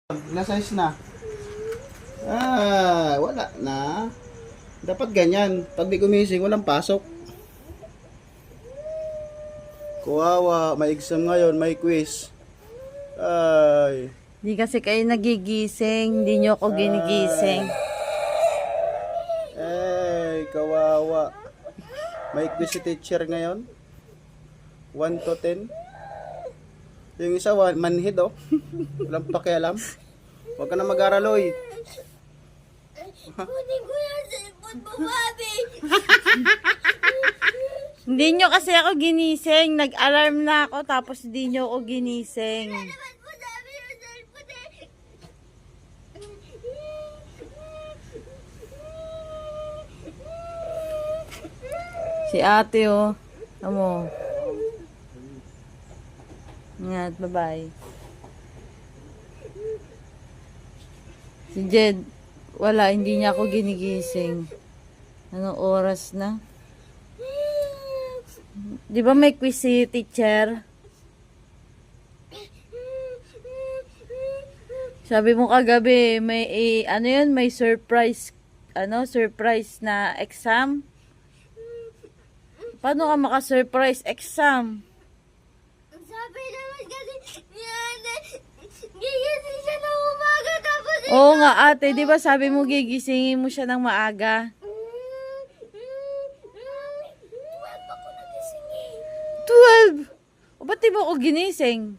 Ilang size na? Wala na. Dapat ganyan. Pag di gumising, walang pasok. Kuwawa, may exam ngayon, may quiz. Ay. Di kasi kayo nagigising, hindi nyo ako ginigising. Ay, kawawa. May quiz si teacher ngayon. 1 to 10. Yung isa, manhid oh. Walang pakialam. Huwag ka na mag-aral, oy. Kunin ko yung cellphone mo, Bobby. Hindi nyo kasi ako ginising. Nag-alarm na ako tapos hindi nyo ako ginising. Naman po sabi yung cellphone eh. Si ate oh. Amo. Ingat, bye-bye. Si Jed, wala, hindi niya ako ginigising. Anong oras na? Di ba may quiz si teacher? Sabi mo kagabi, may ano yun, may surprise, surprise na exam. Paano ka maka-surprise exam? Sabi naman kasi, gigising siya ng umaga tapos Oo nga ate, di ba sabi mo gigisingin mo siya ng maaga? 12 ako nagising eh. 12! O ba't di mo ako ginising?